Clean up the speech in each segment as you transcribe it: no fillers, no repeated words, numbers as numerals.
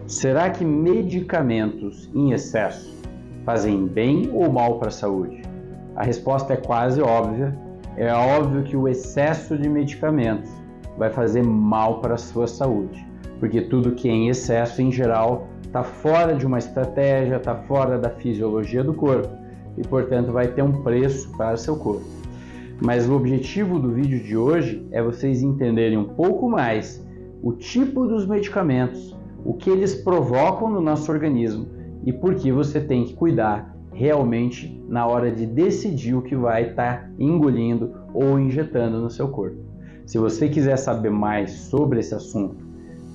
Será que medicamentos em excesso fazem bem ou mal para a saúde? A resposta é quase óbvia. É óbvio que o excesso de medicamentos vai fazer mal para a sua saúde, porque tudo que é em excesso, em geral, está fora de uma estratégia, está fora da fisiologia do corpo e, portanto, vai ter um preço para o seu corpo. Mas o objetivo do vídeo de hoje é vocês entenderem um pouco mais o tipo dos medicamentos, o que eles provocam no nosso organismo e por que você tem que cuidar realmente na hora de decidir o que vai estar engolindo ou injetando no seu corpo. Se você quiser saber mais sobre esse assunto,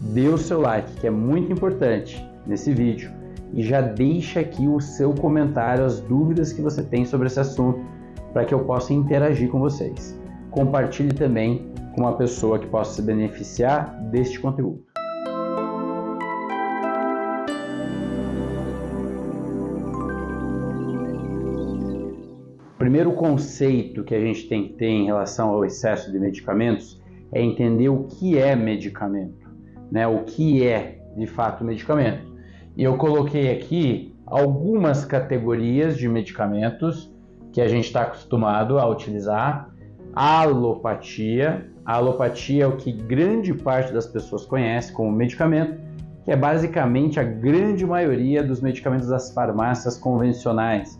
dê o seu like, que é muito importante nesse vídeo, e já deixa aqui o seu comentário, as dúvidas que você tem sobre esse assunto, para que eu possa interagir com vocês. Compartilhe também com uma pessoa que possa se beneficiar deste conteúdo. O primeiro conceito que a gente tem que ter em relação ao excesso de medicamentos é entender o que é medicamento, né? O que é de fato medicamento. E eu coloquei aqui algumas categorias de medicamentos que a gente está acostumado a utilizar. A alopatia. A alopatia é o que grande parte das pessoas conhece como medicamento, que é basicamente a grande maioria dos medicamentos das farmácias convencionais.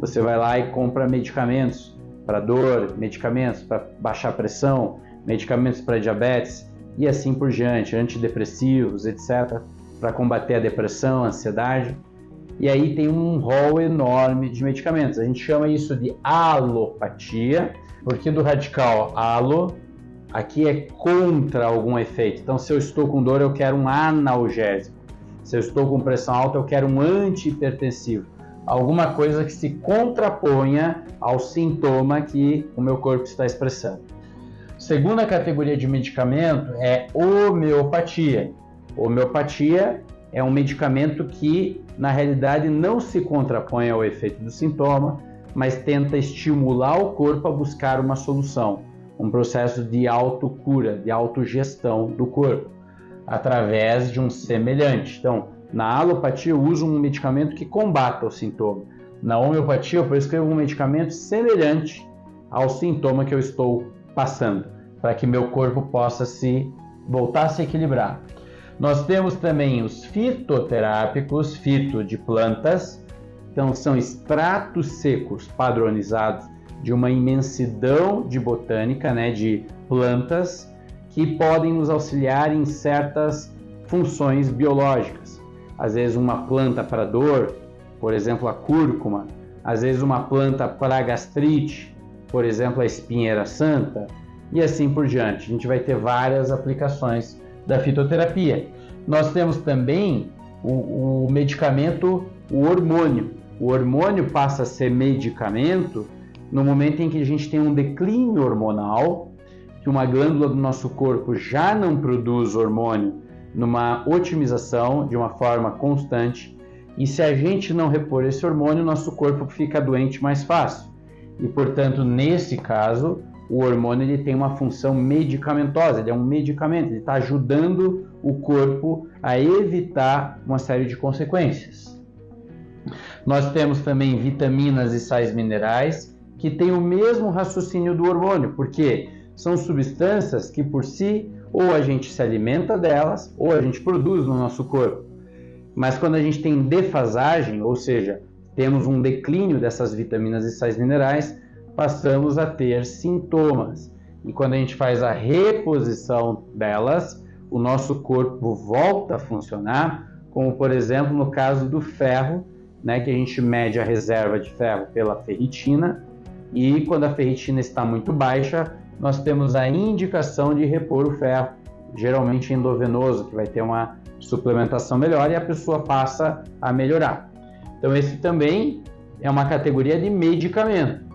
Você vai lá e compra medicamentos para dor, medicamentos para baixar pressão, medicamentos para diabetes e assim por diante, antidepressivos, etc., para combater a depressão, a ansiedade. E aí tem um rol enorme de medicamentos. A gente chama isso de alopatia, porque do radical alo, aqui é contra algum efeito. Então, se eu estou com dor, eu quero um analgésico. Se eu estou com pressão alta, eu quero um antihipertensivo. Alguma coisa que se contraponha ao sintoma que o meu corpo está expressando. Segunda categoria de medicamento é homeopatia. Homeopatia é um medicamento que, na realidade, não se contrapõe ao efeito do sintoma, mas tenta estimular o corpo a buscar uma solução, um processo de autocura, de autogestão do corpo, através de um semelhante. Então, na alopatia eu uso um medicamento que combata o sintoma. Na homeopatia eu prescrevo um medicamento semelhante ao sintoma que eu estou passando, para que meu corpo possa voltar a se equilibrar. Nós temos também os fitoterápicos, fito de plantas, então são extratos secos padronizados de uma imensidão de botânica, né, de plantas, que podem nos auxiliar em certas funções biológicas. Às vezes uma planta para dor, por exemplo a cúrcuma, às vezes uma planta para gastrite, por exemplo a espinheira santa, e assim por diante. A gente vai ter várias aplicações da fitoterapia. Nós temos também o medicamento, o hormônio. O hormônio passa a ser medicamento no momento em que a gente tem um declínio hormonal, que uma glândula do nosso corpo já não produz hormônio numa otimização de uma forma constante, e se a gente não repor esse hormônio, nosso corpo fica doente mais fácil. E, portanto, nesse caso, o hormônio ele tem uma função medicamentosa, ele é um medicamento, ele está ajudando o corpo a evitar uma série de consequências. Nós temos também vitaminas e sais minerais, que têm o mesmo raciocínio do hormônio, porque são substâncias que por si, ou a gente se alimenta delas, ou a gente produz no nosso corpo. Mas quando a gente tem defasagem, ou seja, temos um declínio dessas vitaminas e sais minerais, passamos a ter sintomas. E quando a gente faz a reposição delas, o nosso corpo volta a funcionar, como por exemplo no caso do ferro, né, que a gente mede a reserva de ferro pela ferritina, e quando a ferritina está muito baixa, nós temos a indicação de repor o ferro, geralmente endovenoso, que vai ter uma suplementação melhor e a pessoa passa a melhorar. Então esse também é uma categoria de medicamento.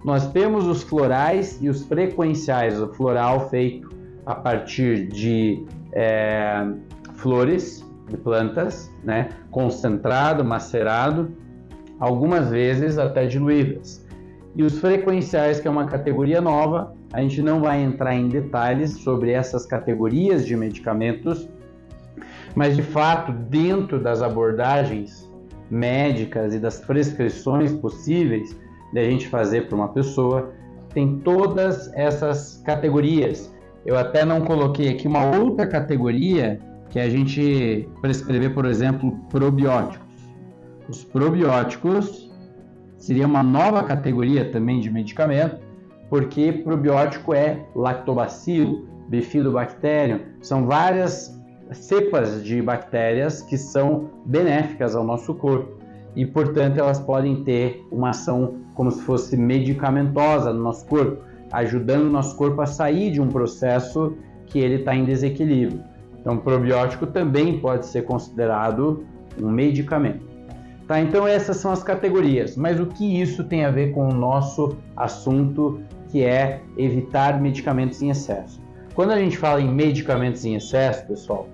Nós temos os florais e os frequenciais, o floral feito a partir de flores de plantas, né, concentrado, macerado, algumas vezes até diluídas. E os frequenciais, que é uma categoria nova, a gente não vai entrar em detalhes sobre essas categorias de medicamentos, Mas, de fato, dentro das abordagens médicas e das prescrições possíveis de a gente fazer para uma pessoa, tem todas essas categorias. Eu até não coloquei aqui uma outra categoria que a gente prescrever, por exemplo, probióticos. Os probióticos seria uma nova categoria também de medicamento, porque probiótico é lactobacilo, bifidobacterium, são várias cepas de bactérias que são benéficas ao nosso corpo e, portanto, elas podem ter uma ação como se fosse medicamentosa no nosso corpo, ajudando o nosso corpo a sair de um processo que ele está em desequilíbrio. Então, o probiótico também pode ser considerado um medicamento. Tá, então essas são as categorias, mas o que isso tem a ver com o nosso assunto, que é evitar medicamentos em excesso? Quando a gente fala em medicamentos em excesso, pessoal,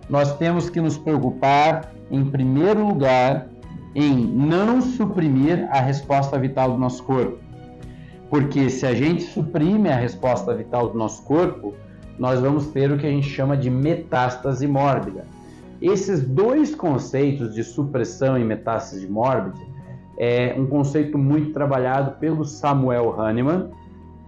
nós temos que nos preocupar, em primeiro lugar, em não suprimir a resposta vital do nosso corpo. Porque se a gente suprime a resposta vital do nosso corpo, nós vamos ter o que a gente chama de metástase mórbida. Esses dois conceitos de supressão e metástase mórbida é um conceito muito trabalhado pelo Samuel Hahnemann,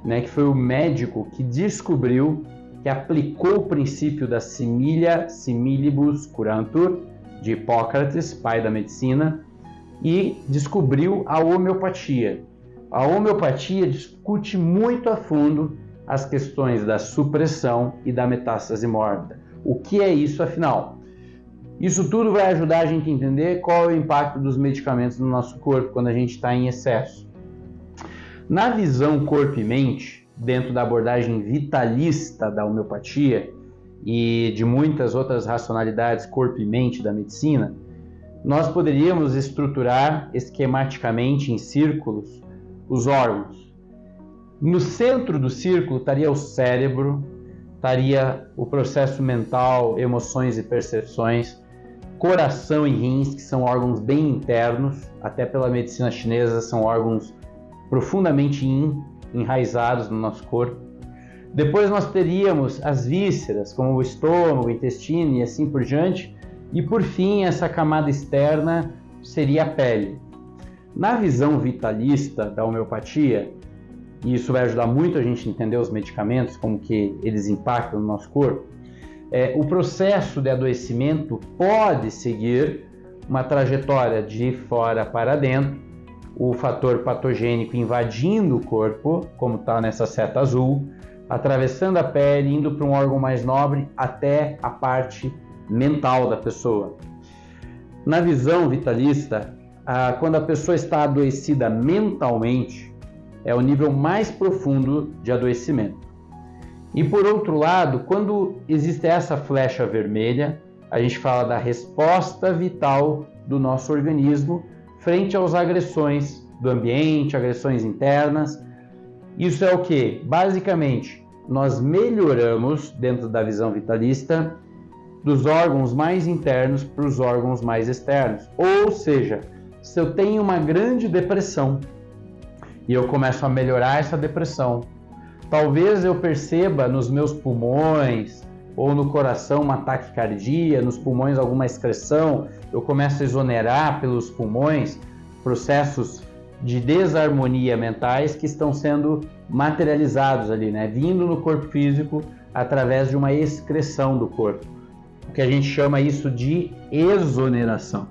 né, que foi o médico que descobriu, que aplicou o princípio da similia similibus curantur, de Hipócrates, pai da medicina, e descobriu a homeopatia. A homeopatia discute muito a fundo as questões da supressão e da metástase mórbida. O que é isso, afinal? Isso tudo vai ajudar a gente a entender qual é o impacto dos medicamentos no nosso corpo quando a gente está em excesso. Na visão corpo e mente, dentro da abordagem vitalista da homeopatia e de muitas outras racionalidades corpo e mente da medicina, nós poderíamos estruturar esquematicamente em círculos os órgãos. No centro do círculo estaria o cérebro, estaria o processo mental, emoções e percepções, coração e rins, que são órgãos bem internos, até pela medicina chinesa são órgãos profundamente enraizados no nosso corpo. Depois nós teríamos as vísceras, como o estômago, o intestino e assim por diante. E por fim, essa camada externa seria a pele. Na visão vitalista da homeopatia, e isso vai ajudar muito a gente a entender os medicamentos, como que eles impactam no nosso corpo, o processo de adoecimento pode seguir uma trajetória de fora para dentro, o fator patogênico invadindo o corpo, como está nessa seta azul, atravessando a pele, indo para um órgão mais nobre até a parte mental da pessoa. Na visão vitalista, quando a pessoa está adoecida mentalmente, é o nível mais profundo de adoecimento. E por outro lado, quando existe essa flecha vermelha, a gente fala da resposta vital do nosso organismo frente às agressões do ambiente, agressões internas. Isso é o que? Basicamente, nós melhoramos, dentro da visão vitalista, dos órgãos mais internos para os órgãos mais externos. Ou seja, se eu tenho uma grande depressão e eu começo a melhorar essa depressão, talvez eu perceba nos meus pulmões ou no coração uma taquicardia, nos pulmões alguma excreção, eu começo a exonerar pelos pulmões processos de desarmonia mentais que estão sendo materializados ali, né? Vindo no corpo físico através de uma excreção do corpo. O que a gente chama isso de exoneração.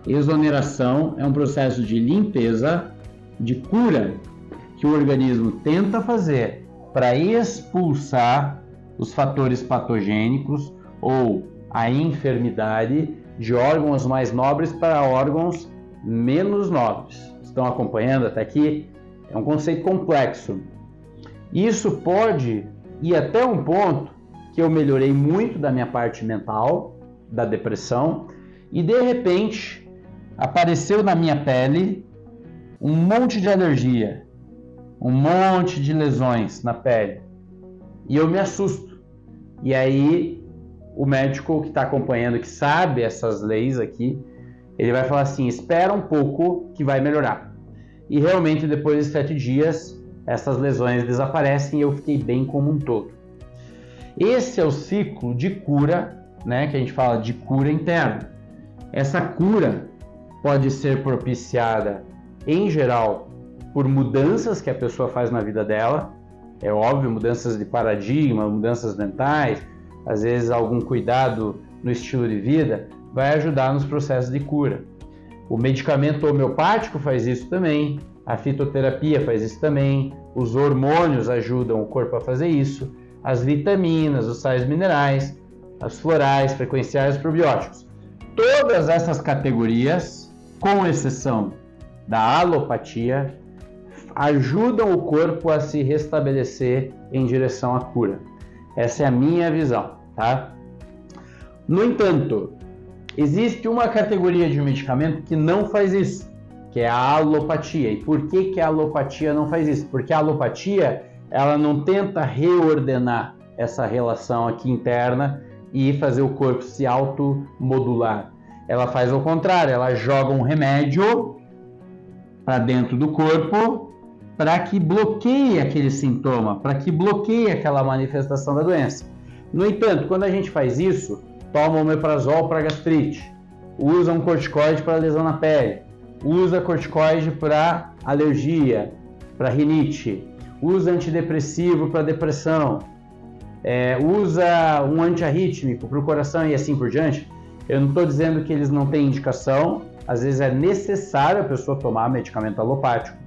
Exoneração é um processo de limpeza, de cura, que o organismo tenta fazer para expulsar os fatores patogênicos ou a enfermidade de órgãos mais nobres para órgãos menos nobres. Estão acompanhando até aqui? É um conceito complexo. Isso pode ir até um ponto que eu melhorei muito da minha parte mental, da depressão, e de repente apareceu na minha pele um monte de alergia, um monte de lesões na pele, e eu me assusto. E aí o médico que está acompanhando, que sabe essas leis aqui, ele vai falar assim: espera um pouco que vai melhorar. E realmente depois de 7 dias essas lesões desaparecem e eu fiquei bem como um todo. Esse é o ciclo de cura né, que a gente fala de cura interna. Essa cura pode ser propiciada, em geral, por mudanças que a pessoa faz na vida dela. É óbvio, mudanças de paradigma, mudanças mentais, às vezes algum cuidado no estilo de vida, vai ajudar nos processos de cura. O medicamento homeopático faz isso também, a fitoterapia faz isso também, os hormônios ajudam o corpo a fazer isso, as vitaminas, os sais minerais, as florais, frequenciais, os probióticos. Todas essas categorias, com exceção da alopatia, ajudam o corpo a se restabelecer em direção à cura. Essa é a minha visão, tá? No entanto, existe uma categoria de medicamento que não faz isso, que é a alopatia. E por que a alopatia não faz isso? Porque a alopatia, ela não tenta reordenar essa relação aqui interna e fazer o corpo se automodular. Ela faz o contrário, ela joga um remédio para dentro do corpo para que bloqueie aquele sintoma, para que bloqueie aquela manifestação da doença. No entanto, quando a gente faz isso, toma omeprazol para gastrite, usa um corticoide para lesão na pele, usa corticoide para alergia, para rinite, usa antidepressivo para depressão, usa um antiarrítmico para o coração e assim por diante. Eu não estou dizendo que eles não têm indicação, às vezes é necessário a pessoa tomar medicamento alopático,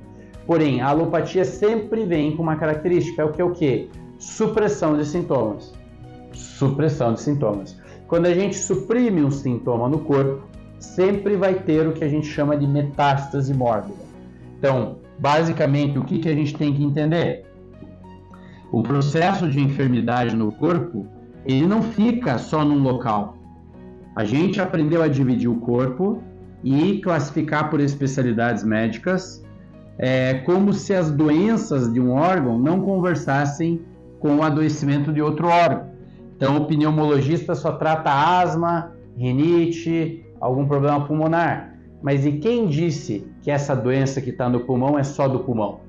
porém a alopatia sempre vem com uma característica, é o quê? Supressão de sintomas. Supressão de sintomas. Quando a gente suprime um sintoma no corpo, sempre vai ter o que a gente chama de metástase mórbida. Então, basicamente, o que a gente tem que entender? O processo de enfermidade no corpo, ele não fica só num local. A gente aprendeu a dividir o corpo e classificar por especialidades médicas, como se as doenças de um órgão não conversassem com o adoecimento de outro órgão. Então, o pneumologista só trata asma, rinite, algum problema pulmonar. Mas e quem disse que essa doença que está no pulmão é só do pulmão?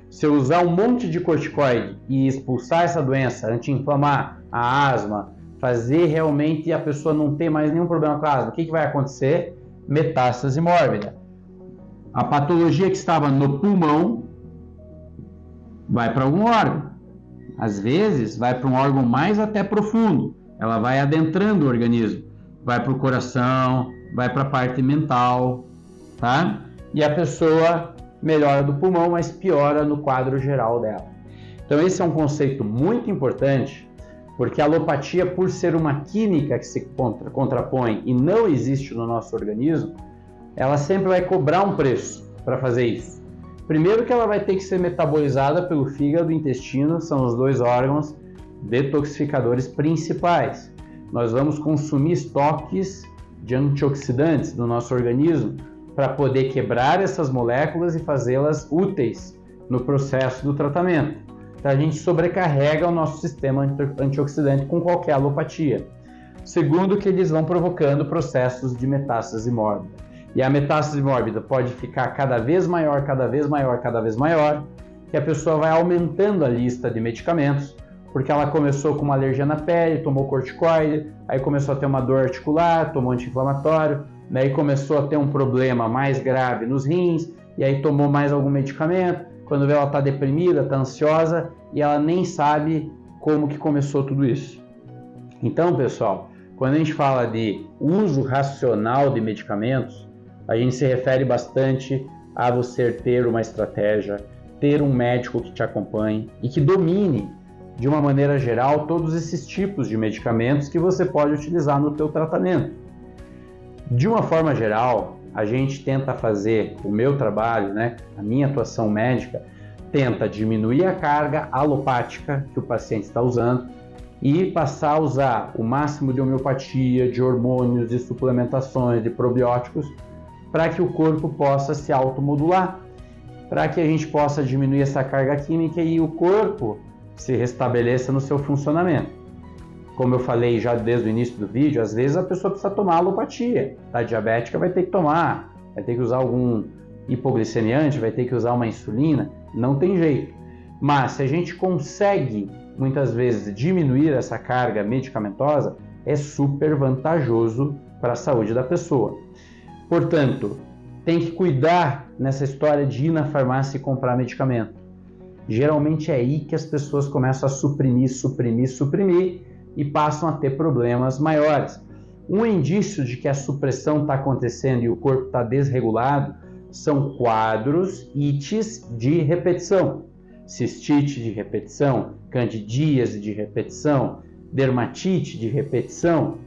Se eu usar um monte de corticoide e expulsar essa doença, anti-inflamar a asma, fazer realmente a pessoa não ter mais nenhum problema com a asma, o que vai acontecer? Metástase mórbida. A patologia que estava no pulmão vai para algum órgão. Às vezes vai para um órgão mais até profundo, ela vai adentrando o organismo, vai para o coração, vai para a parte mental, tá? E a pessoa melhora do pulmão, mas piora no quadro geral dela. Então esse é um conceito muito importante, porque a alopatia, por ser uma química que se contrapõe e não existe no nosso organismo, ela sempre vai cobrar um preço para fazer isso. Primeiro que ela vai ter que ser metabolizada pelo fígado e intestino, são os dois órgãos detoxificadores principais. Nós vamos consumir estoques de antioxidantes no nosso organismo para poder quebrar essas moléculas e fazê-las úteis no processo do tratamento. Então a gente sobrecarrega o nosso sistema antioxidante com qualquer alopatia. Segundo, que eles vão provocando processos de metástase mórbida. E a metástase mórbida pode ficar cada vez maior, cada vez maior, cada vez maior, que a pessoa vai aumentando a lista de medicamentos, porque ela começou com uma alergia na pele, tomou corticoide, aí começou a ter uma dor articular, tomou anti-inflamatório, daí começou a ter um problema mais grave nos rins, e aí tomou mais algum medicamento, quando vê ela está deprimida, está ansiosa, e ela nem sabe como que começou tudo isso. Então, pessoal, quando a gente fala de uso racional de medicamentos, a gente se refere bastante a você ter uma estratégia, ter um médico que te acompanhe e que domine, de uma maneira geral, todos esses tipos de medicamentos que você pode utilizar no teu tratamento. De uma forma geral, a gente tenta fazer o meu trabalho, a minha atuação médica, tenta diminuir a carga alopática que o paciente está usando e passar a usar o máximo de homeopatia, de hormônios, de suplementações, de probióticos, para que o corpo possa se automodular, para que a gente possa diminuir essa carga química e o corpo se restabeleça no seu funcionamento. Como eu falei já desde o início do vídeo, às vezes a pessoa precisa tomar alopatia, tá? Diabética vai ter que tomar, vai ter que usar algum hipoglicemiante, vai ter que usar uma insulina, não tem jeito. Mas se a gente consegue, muitas vezes, diminuir essa carga medicamentosa, é super vantajoso para a saúde da pessoa. Portanto, tem que cuidar nessa história de ir na farmácia e comprar medicamento. Geralmente é aí que as pessoas começam a suprimir e passam a ter problemas maiores. Um indício de que a supressão está acontecendo e o corpo está desregulado são quadros, ites de repetição. Cistite de repetição, candidíase de repetição, dermatite de repetição.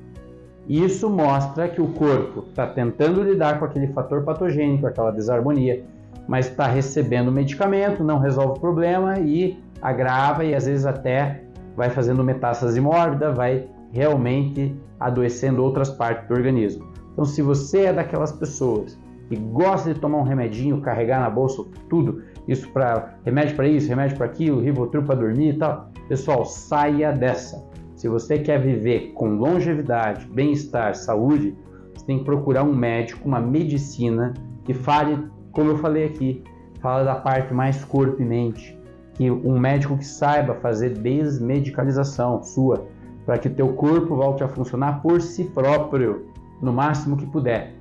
Isso mostra que o corpo está tentando lidar com aquele fator patogênico, aquela desarmonia, mas está recebendo medicamento, não resolve o problema e agrava e às vezes até vai fazendo metástase mórbida, vai realmente adoecendo outras partes do organismo. Então, se você é daquelas pessoas que gosta de tomar um remedinho, carregar na bolsa tudo, isso para remédio para isso, remédio para aquilo, Rivotril para dormir e tal, pessoal, saia dessa. Se você quer viver com longevidade, bem-estar, saúde, você tem que procurar um médico, uma medicina que fale, como eu falei aqui, fala da parte mais corpo e mente, que um médico que saiba fazer desmedicalização sua, para que teu corpo volte a funcionar por si próprio, no máximo que puder.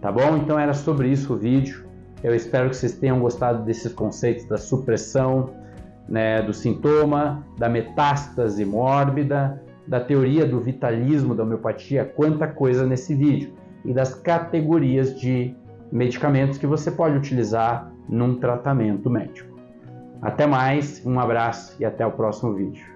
Tá bom? Então era sobre isso o vídeo. Eu espero que vocês tenham gostado desses conceitos da supressão, né, do sintoma, da metástase mórbida, da teoria do vitalismo da homeopatia, quanta coisa nesse vídeo, e das categorias de medicamentos que você pode utilizar num tratamento médico. Até mais, um abraço e até o próximo vídeo.